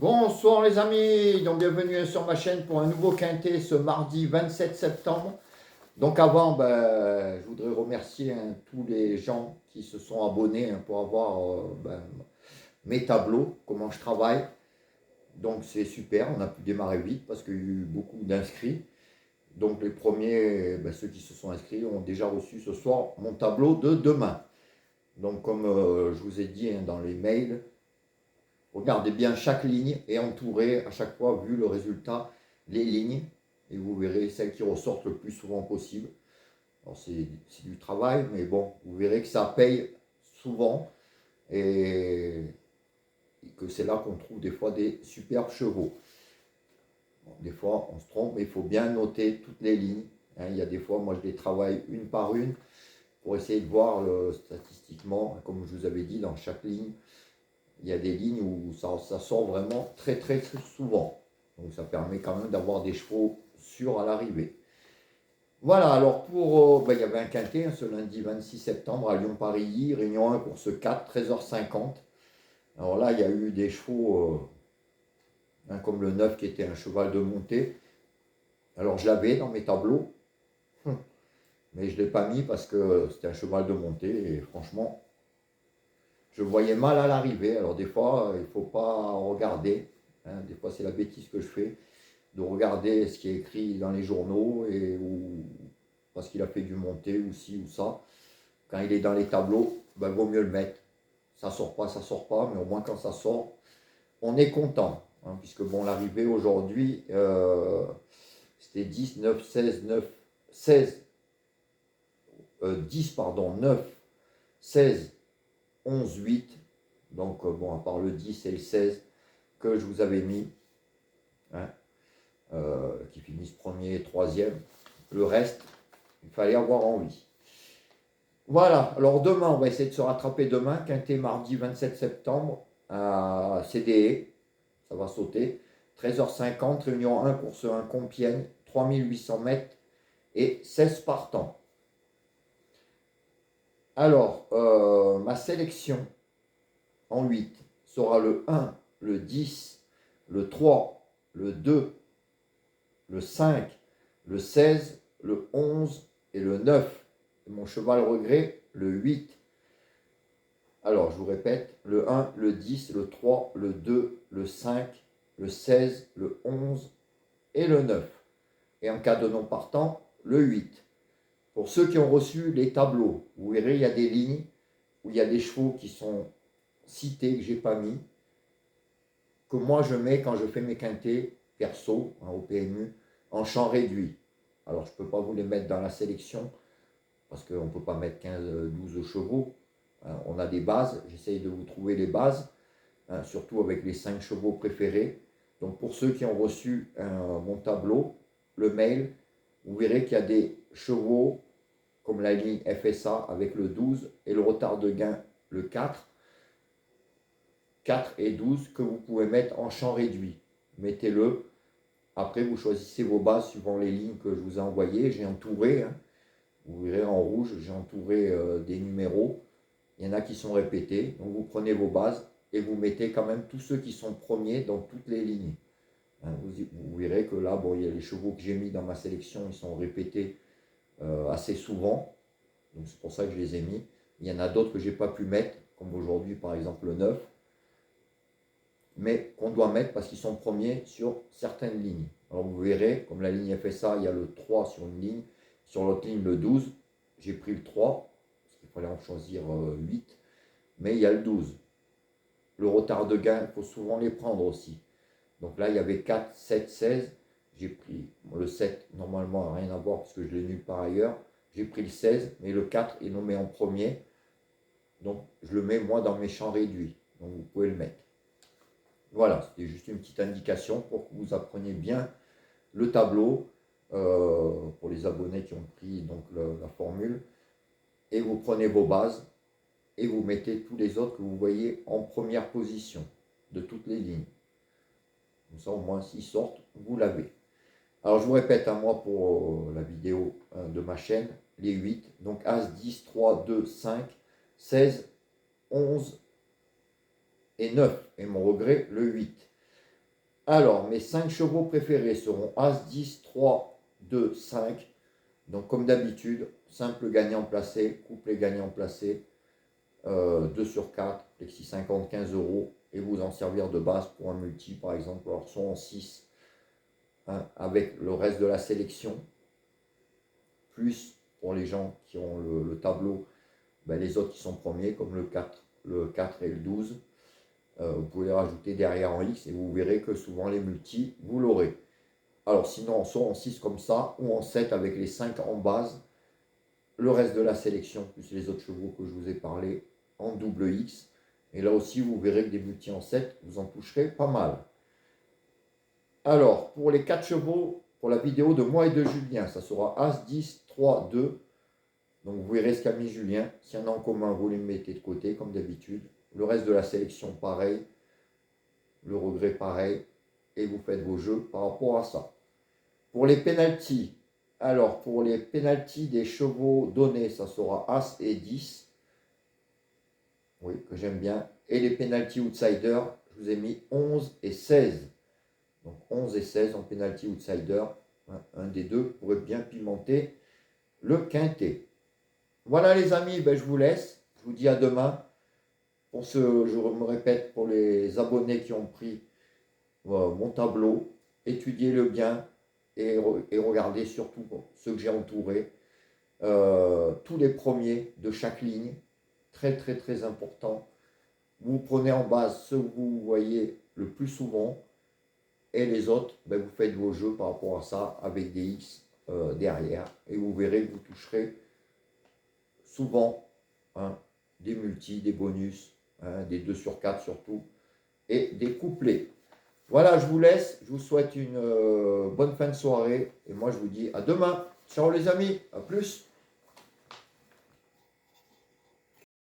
Bonsoir les amis, donc bienvenue sur ma chaîne pour un nouveau quintet ce mardi 27 septembre. Donc avant, je voudrais remercier tous les gens qui se sont abonnés pour avoir mes tableaux, comment je travaille. Donc c'est super, on a pu démarrer vite parce qu'il y a eu beaucoup d'inscrits. Donc les premiers, ceux qui se sont inscrits ont déjà reçu ce soir mon tableau de demain. Donc comme je vous ai dit dans les mails, regardez bien chaque ligne et entourez à chaque fois, vu le résultat, les lignes. Et vous verrez celles qui ressortent le plus souvent possible. Alors c'est du travail, mais bon, vous verrez que ça paye souvent. Et que c'est là qu'on trouve des fois des superbes chevaux. Bon, des fois on se trompe, mais il faut bien noter toutes les lignes. Il y a des fois, moi je les travaille une par une pour essayer de voir statistiquement, comme je vous avais dit, dans chaque ligne, il y a des lignes où ça sort vraiment très souvent. Donc ça permet quand même d'avoir des chevaux sûrs à l'arrivée. Voilà, alors il y avait un quintet ce lundi 26 septembre à Lyon-Paris, réunion 1, course 4, 13h50. Alors là, il y a eu des chevaux, comme le 9 qui était un cheval de montée. Alors je l'avais dans mes tableaux, mais je ne l'ai pas mis parce que c'était un cheval de montée et franchement, je voyais mal à l'arrivée. Alors des fois, il ne faut pas regarder. Des fois, c'est la bêtise que je fais, de regarder ce qui est écrit dans les journaux ou parce qu'il a fait du monté ou ci ou ça. Quand il est dans les tableaux, vaut mieux le mettre. Ça sort pas, mais au moins quand ça sort, on est content. Puisque bon, l'arrivée aujourd'hui, c'était 10, 9, 16, 9, 16, 10, pardon, 9, 16, 11, 8. Donc bon, à part le 10 et le 16 que je vous avais mis, qui finissent premier et troisième. Le reste, il fallait avoir envie. Voilà, alors demain, on va essayer de se rattraper demain, quintet mardi 27 septembre, à CDE, ça va sauter. 13h50, réunion 1, course 1, Compiègne, 3800 mètres et 16 partants. Alors, ma sélection en 8 sera le 1, le 10, le 3, le 2, le 5, le 16, le 11 et le 9. Et mon cheval regret, le 8. Alors, je vous répète, le 1, le 10, le 3, le 2, le 5, le 16, le 11 et le 9. Et en cas de non partant, le 8. Pour ceux qui ont reçu les tableaux, vous verrez, il y a des lignes où il y a des chevaux qui sont cités, que je n'ai pas mis, que moi je mets quand je fais mes quintets perso, au PMU, en champ réduit. Alors, je ne peux pas vous les mettre dans la sélection, parce qu'on ne peut pas mettre 15, 12 chevaux. On a des bases, j'essaye de vous trouver les bases, surtout avec les 5 chevaux préférés. Donc pour ceux qui ont reçu mon tableau, le mail, vous verrez qu'il y a des chevaux comme la ligne FSA avec le 12 et le retard de gain le 4, 4 et 12 que vous pouvez mettre en champ réduit. Mettez-le. Après, vous choisissez vos bases suivant les lignes que je vous ai envoyées. J'ai entouré, vous verrez en rouge, j'ai entouré des numéros. Il y en a qui sont répétés. Donc vous prenez vos bases et vous mettez quand même tous ceux qui sont premiers dans toutes les lignes. Vous verrez que là, il y a les chevaux que j'ai mis dans ma sélection, ils sont répétés assez souvent. Donc c'est pour ça que je les ai mis. Il y en a d'autres que je n'ai pas pu mettre, comme aujourd'hui par exemple le 9, mais qu'on doit mettre parce qu'ils sont premiers sur certaines lignes. Alors vous verrez, comme la ligne FSA, il y a le 3 sur une ligne, sur l'autre ligne le 12, j'ai pris le 3, parce qu'il fallait en choisir 8, mais il y a le 12. Le retard de gain, il faut souvent les prendre aussi. Donc là, il y avait 4, 7, 16. J'ai pris le 7, normalement, rien à voir parce que je l'ai nulle part ailleurs. J'ai pris le 16, mais le 4 est nommé en premier. Donc je le mets moi dans mes champs réduits. Donc vous pouvez le mettre. Voilà, c'était juste une petite indication pour que vous appreniez bien le tableau pour les abonnés qui ont pris donc la formule. Et vous prenez vos bases et vous mettez tous les autres que vous voyez en première position de toutes les lignes. Comme ça, au moins, s'ils sortent, vous l'avez. Alors, je vous répète, moi, pour la vidéo de ma chaîne, les 8. Donc, As, 10, 3, 2, 5, 16, 11 et 9. Et mon regret, le 8. Alors, mes 5 chevaux préférés seront As, 10, 3, 2, 5. Donc, comme d'habitude, simple gagnant placé, couplet gagnant placé, 2 sur 4, plexi 50, 15 euros, et vous en servir de base pour un multi, par exemple, alors soit en 6, hein, avec le reste de la sélection, plus pour les gens qui ont le tableau, ben, les autres qui sont premiers, comme le 4 et le 12. Vous pouvez les rajouter derrière en X et vous verrez que souvent les multis, vous l'aurez. Alors sinon, soit en 6 comme ça, ou en 7 avec les 5 en base, le reste de la sélection, plus les autres chevaux que je vous ai parlé, en double X. Et là aussi, vous verrez que des multis en 7, vous en toucherez pas mal. Alors, pour les 4 chevaux, pour la vidéo de moi et de Julien, ça sera As, 10, 3, 2. Donc vous verrez ce qu'a mis Julien. S'il y en a en commun, vous les mettez de côté, comme d'habitude. Le reste de la sélection, pareil. Le regret, pareil. Et vous faites vos jeux par rapport à ça. Pour les pénaltys, alors pour les pénaltys des chevaux donnés, ça sera As et 10. Oui, que j'aime bien. Et les pénaltys outsider, je vous ai mis 11 et 16. Donc 11 et 16 en pénalty outsider. Un des deux pourrait bien pimenter le quintet. Voilà les amis, ben, je vous laisse. Je vous dis à demain. Pour je me répète, pour les abonnés qui ont pris mon tableau, étudiez-le bien et regardez surtout ceux que j'ai entourés. Tous les premiers de chaque ligne, très très très important. Vous prenez en base ceux que vous voyez le plus souvent et les autres, ben, vous faites vos jeux par rapport à ça avec des X derrière et vous verrez que vous toucherez souvent hein, des multis, des bonus, hein, des 2 sur 4 surtout et des couplets. Voilà, je vous laisse, je vous souhaite une bonne fin de soirée et moi je vous dis à demain. Ciao les amis, à plus.